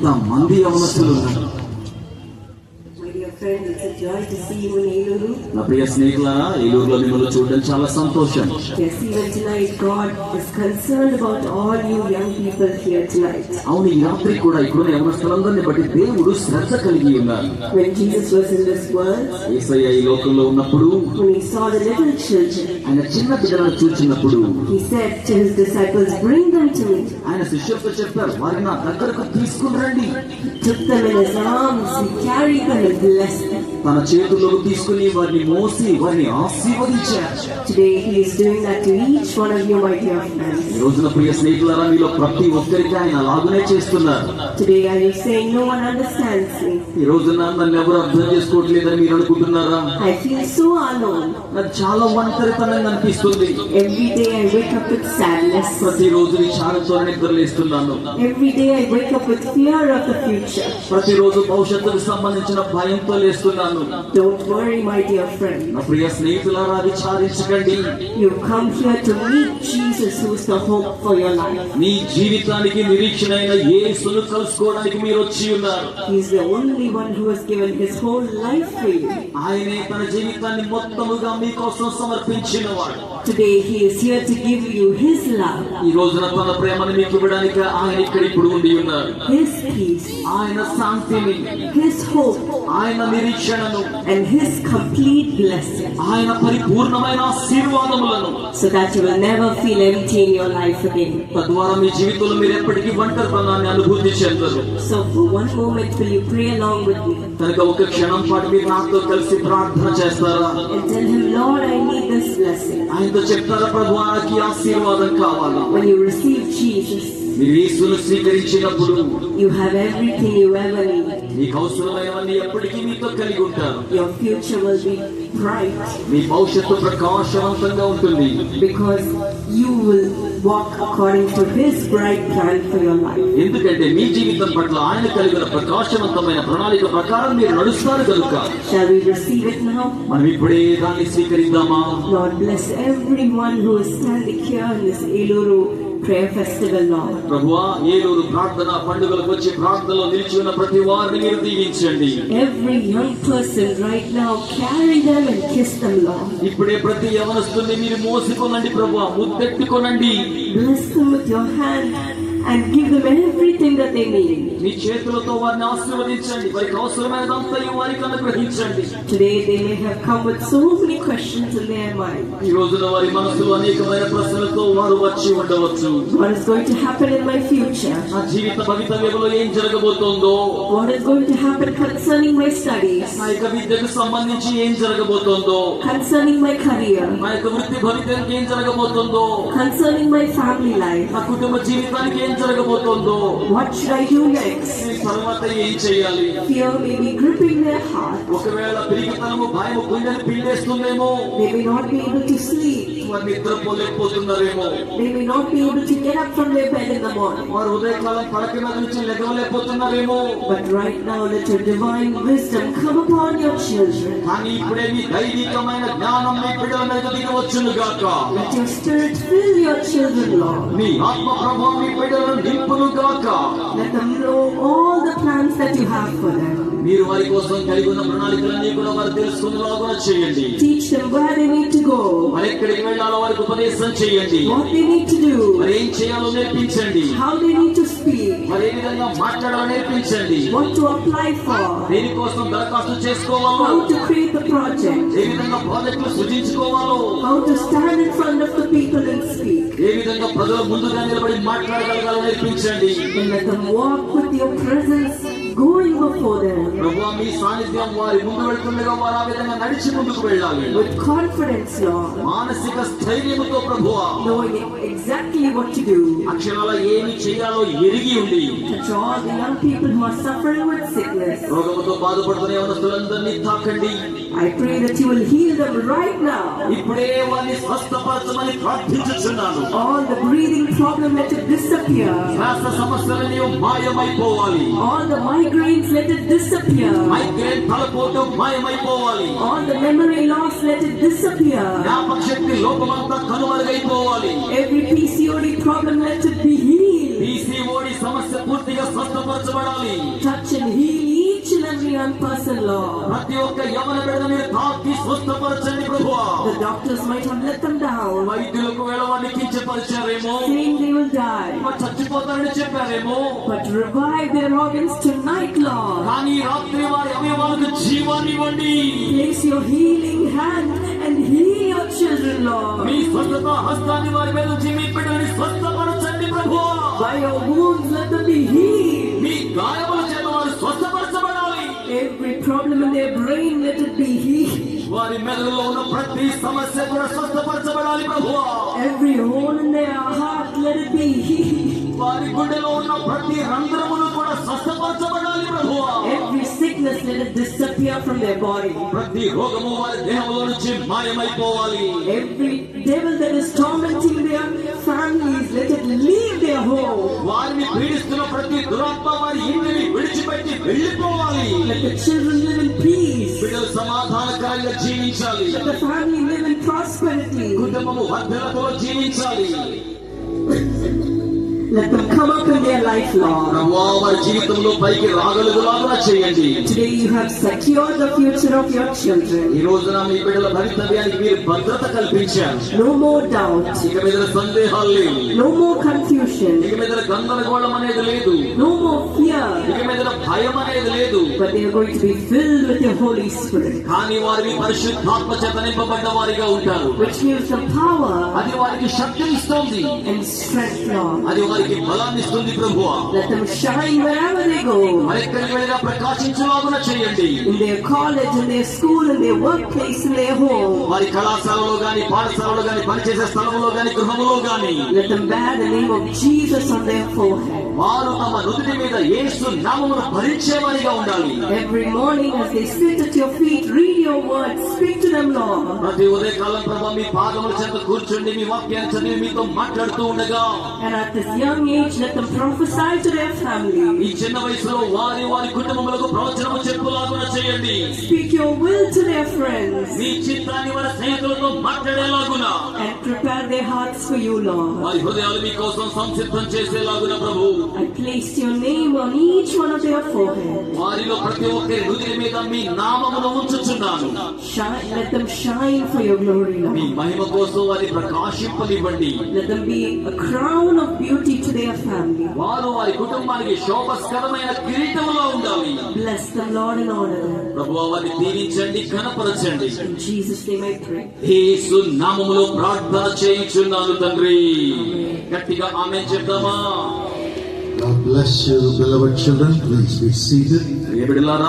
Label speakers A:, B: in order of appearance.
A: మంది యవనస్తులు ఉన్నారు. నా ప్రియ స్నేహితులారా, ఏలూరులో మిమ్మల్ని చూడడం చాలా సంతోషం. అవును, ఈ రాత్రి కూడా ఇక్కడ యవనస్తులందరినీ బట్టి దేవుడు శ్రద్ధ కలిగి ఉన్నారు. యేసయ్య ఈ లోకంలో ఉన్నప్పుడు ఆయన చిన్న పిల్లలను చూచినప్పుడు ఆయన శిష్యులతో చెప్పారు, వారిని నా దగ్గరకు తీసుకుని రండి. తన చేతుల్లోకి తీసుకుని వారిని మోసి వారిని ఆశీర్వదించారు. ఈ రోజున ప్రియ స్నేహితులారా, మీలో ప్రతి ఒక్కరికి ఆయన అలాగనే చేస్తున్నారు. ఈ రోజున నన్ను ఎవరు అర్థం చేసుకోవట్లేదని మీరు అనుకుంటున్నారా? నాకు చాలా ఒంటరితనంగా అనిపిస్తుంది. ప్రతిరోజు విచారంతో నిద్రలేస్తున్నాను. ప్రతిరోజు భవిష్యత్తుకు సంబంధించిన భయంతో లేస్తున్నాను.
B: Don't worry, my dear friend.
A: నా ప్రియ స్నేహితులారా, విచారించకండి.
B: You come here to meet Jesus, who is the hope for your life.
A: నీ జీవితానికి నిరీక్షణ అయిన యేసును కలుసుకోవడానికి మీరు వచ్చి ఉన్నారు.
B: He is the only one who has given his whole life for you.
A: ఆయనే తన జీవితాన్ని మొత్తముగా మీకోసం సమర్పించినవాడు.
B: Today he is here to give you his love.
A: ఈ రోజున తన ప్రేమను మీకు ఇవ్వడానికి ఆయన ఇక్కడ ఇప్పుడు ఉండి ఉన్నారు.
B: His peace,
A: ఆయన శాంతిని,
B: his hope,
A: ఆయన నిరీక్షణను,
B: and his complete blessing,
A: ఆయన పరిపూర్ణమైన ఆశీర్వాదములను,
B: so that you will never feel empty in your life again.
A: తద్వారా మీ జీవితంలో మీరు ఎప్పటికీ ఒంటరితనాన్ని అనుభూతి చెందరు.
B: So for one moment will you pray along with me
A: కనుక ఒక క్షణం పాటు మీరు నాతో కలిసి ప్రార్థన చేస్తారా?
B: and tell him, Lord, I need this blessing.
A: ఆయనతో చెప్తారా, ప్రభువా, నాకు ఈ ఆశీర్వాదం కావాలి.
B: When you receive Jesus,
A: మీరు యేసును స్వీకరించినప్పుడు
B: you have everything you ever need.
A: మీకు అవసరమైనవన్నీ ఎప్పటికీ మీతో కలిగి ఉంటారు.
B: Your future will be bright
A: మీ భవిష్యత్తు ప్రకాశవంతంగా ఉంటుంది.
B: because you will walk according to his bright plan for your life.
A: ఎందుకంటే మీ జీవితం పట్ల ఆయన కలిగిన ప్రకాశవంతమైన ప్రణాళిక ప్రకారం మీరు నడుస్తారు కనుక.
B: Shall we receive it now?
A: మనం ఇప్పుడే దాన్ని స్వీకరిద్దామా?
B: Lord, bless everyone who is standing here in this Eluru prayer festival, Lord.
A: ప్రభువా, ఏలూరు ప్రార్థన పండుగలకు వచ్చి ప్రార్థనలో నిలిచి ఉన్న ప్రతి వారిని మీరు దీవించండి.
B: Every young person right now, carry them and kiss them, Lord.
A: ఇప్పుడే ప్రతి యవనస్తుని మీరు మోసికొనండి ప్రభువా, ముద్దెట్టుకొనండి.
B: Bless them with your hand and give them everything that they need.
A: మీ చేతులతో వారిని ఆశీర్వదించండి. వారికి అవసరమైనదంతా వారికి అనుగ్రహించండి.
B: Today they may have come with so many questions in their mind.
A: ఈ రోజున వారి మనసులో అనేకమైన ప్రశ్నలతో వారు వచ్చి ఉండవచ్చు.
B: What is going to happen in my future?
A: నా జీవిత భవితవ్యంలో ఏం జరగబోతోందో,
B: What is going to happen concerning my studies?
A: నా యొక్క విద్యకు సంబంధించి ఏం జరగబోతోందో,
B: Concerning my career?
A: నా యొక్క వృత్తి భవితవ్యానికి ఏం జరగబోతోందో,
B: Concerning my family life?
A: నా కుటుంబ జీవితానికి ఏం జరగబోతోందో,
B: What should I do next?
A: తర్వాత ఏం చేయాలి?
B: Fear may be gripping their heart.
A: ఒకవేళ పిరిగితనము భయము గుండెని పిండేస్తుందేమో,
B: They may not be able to sleep.
A: వారు నిద్రపోలేకపోతున్నారేమో,
B: They may not be able to get up from their bed in the morning.
A: వారు ఉదయకాలం పడక మీద నుంచి లెగవలేకపోతున్నారేమో.
B: But right now let your divine wisdom come upon your children.
A: కానీ ఇప్పుడే మీ దైవికమైన జ్ఞానం మీ బిడ్డల మీద దిగవచ్చును గాక.
B: Let your spirit fill your children, Lord.
A: మీ ఆత్మ ప్రభావం మీ బిడ్డలను నింపును గాక.
B: Let them know all the plans that you have for them.
A: మీరు వారి కోసం కలిగి ఉన్న ప్రణాళికలన్నీ కూడా వారు తెలుసుకునేలాగా చేయండి.
B: Teach them where they need to go,
A: మరి ఎక్కడికి వెళ్ళాలో వారికి ఉపదేశం చేయండి.
B: what they need to do,
A: మరి ఏం చేయాలో నేర్పించండి.
B: how they need to speak,
A: మరి ఏ విధంగా మాట్లాడాలో నేర్పించండి.
B: what to apply for,
A: దేనికోసం దరఖాస్తు చేసుకోవాలో,
B: how to create the project,
A: ఏ విధంగా ప్రాజెక్టులు సృజించుకోవాలో,
B: how to stand in front of the people and speak.
A: ఏ విధంగా ప్రజల ముందుగా నిలబడి మాట్లాడగలగాలో నేర్పించండి.
B: And let them walk with your presence going before them
A: ప్రభువా, మీ సాన్నిధ్యం వారి ముందు వెళ్తుండగా వారు ఆ విధంగా నడిచి ముందుకు వెళ్ళాలి.
B: with confidence, Lord,
A: మానసిక స్థైర్యముతో ప్రభువా,
B: knowing exactly what to do.
A: అక్షరాల ఏమి చేయాలో ఎరిగి ఉండి
B: Touch all the young people who are suffering with sickness.
A: రోగముతో బాధపడుతున్న యవనస్తులందరినీ తాకండి.
B: I pray that you will heal them right now.
A: ఇప్పుడే వారిని స్వస్థపరచమని ప్రార్థించుచున్నాను.
B: All the breathing problem, let it disappear.
A: శ్వాస సమస్యలన్నీ మాయమైపోవాలి.
B: All the migraines, let it disappear.
A: Migraine తలపోటు మాయమైపోవాలి.
B: All the memory loss, let it disappear.
A: జ్ఞాపక శక్తి లోపమంతా కనుమరుగైపోవాలి.
B: Every PCOD problem, let it be healed.
A: PCOD సమస్య పూర్తిగా స్వస్థపరచబడాలి.
B: Touch and heal each and every young person, Lord.
A: ప్రతి ఒక్క యవన బిడ్డను మీరు తాకి స్వస్థపరచండి ప్రభువా.
B: The doctors might have let them down,
A: వైద్యులకు వేళవాన్ని కించపరిచారేమో,
B: saying they will die.
A: చచ్చిపోతారని చెప్పారేమో,
B: But revive their organs tonight, Lord.
A: కానీ రాత్రి వారి అవయవాలకు జీవాన్ని ఇవ్వండి.
B: Place your healing hand and heal your children, Lord.
A: మీ స్వస్థత హస్తాన్ని వారి మీద ఉంచి మీ బిడ్డలని స్వస్థపరచండి ప్రభువా.
B: By your wounds, let them be healed.
A: మీ గాయముల చేత వారు స్వస్థపరచబడాలి.
B: Every problem in their brain, let it be healed.
A: వారి మెదడులో ఉన్న ప్రతి సమస్య కూడా స్వస్థపరచబడాలి ప్రభువా.
B: Every hole in their heart, let it be healed.
A: వారి గుండెలో ఉన్న ప్రతి రంధ్రమును కూడా స్వస్థపరచబడాలి ప్రభువా.
B: Every sickness, let it disappear from their body.
A: ప్రతి రోగము వారి దేహంలో నుంచి మాయమైపోవాలి.
B: Every devil that is tormenting their families, let it leave their home.
A: వారిని పీడిస్తున్న ప్రతి దురాత్మ వారి ఇంటిని విడిచిపెట్టి వెళ్ళిపోవాలి.
B: Let the children live in peace.
A: బిడ్డలు సమాధానకరంగా జీవించాలి.
B: Let the family live in prosperity.
A: కుటుంబము వర్ధనతో జీవించాలి.
B: Let them come up in their life, Lord.
A: ప్రభువా, వారి జీవితంలో పైకి రాగలుగులాగా చేయండి.
B: Today you have secured the future of your children.
A: ఈ రోజున మీ బిడ్డల భవితవ్యానికి మీరు భద్రత కల్పించారు.
B: No more doubt.
A: ఇక మీద సందేహాలు లేవు.
B: No more confusion.
A: ఇక మీద గందరగోళం అనేది లేదు.
B: No more fear.
A: ఇక మీద భయం అనేది లేదు.
B: But they are going to be filled with your Holy Spirit,
A: కానీ వారి పరిశుద్ధాత్మ చేత నింపబడ్డ వారిగా ఉంటారు.
B: which gives them power
A: అది వారికి శక్తినిస్తుంది.
B: and strength, Lord.
A: అది వారికి బలాన్ని ఇస్తుంది ప్రభువా.
B: Let them shine wherever they go.
A: మరెక్కడికి వెళ్ళినా ప్రకాశించులాగున చేయండి.
B: In their college, in their school, in their workplace, in their home.
A: వారి కళాశాలలో గాని, పాఠశాలలో గాని, పనిచేసే స్థలంలో గాని, గృహములో గాని
B: Let them bear the name of Jesus on their forehead.
A: వారు తమ నుదుటి మీద యేసు నామమును భరించేవారిగా ఉండాలి.
B: Every morning as they sit at your feet, read your words, speak to them, Lord.
A: ప్రతి ఉదయకాలం ప్రభు మీ పాదముల చెంత కూర్చుండి మీ వాక్యాన్ని చదివి మీతో మాట్లాడుతూ ఉండగా,
B: And at this young age, let them prophesy to their family.
A: ఈ చిన్న వయసులో వారి వారి కుటుంబములకు ప్రవచనము చెప్పులాగున చేయండి.
B: Speak your will to their friends.
A: మీ చిత్తాన్ని వారి స్నేహితులతో మాట్లాడేలాగున
B: And prepare their hearts for you, Lord.
A: వారి హృదయాలు మీ కోసం సంసిద్ధం చేసేలాగున ప్రభు
B: I placed your name on each one of their forehead.
A: వారిలో ప్రతి ఒక్కరి హృదయం మీద మీ నామమును ఉంచుచున్నాను.
B: Let them shine for your glory,
A: me
B: Lord.
A: మహిమ కోసం వారి ప్రకాశింపనివ్వండి.
B: Let them be a crown of beauty to their family.
A: వారు వారి కుటుంబానికి శోభస్కరమైన కిరీటములో ఉండాలి.
B: Bless them, Lord, and honor them.
A: ప్రభువా, వారిని దీవించండి, ఘనపరచండి.
B: In Jesus' name I pray.
A: యేసు నామములో ప్రార్థన చేయుచున్నాను తండ్రి. గట్టిగా ఆమేన్ చెప్దామా?
C: God bless you, beloved children. Please be seated.
A: ఏ బిడ్డలారా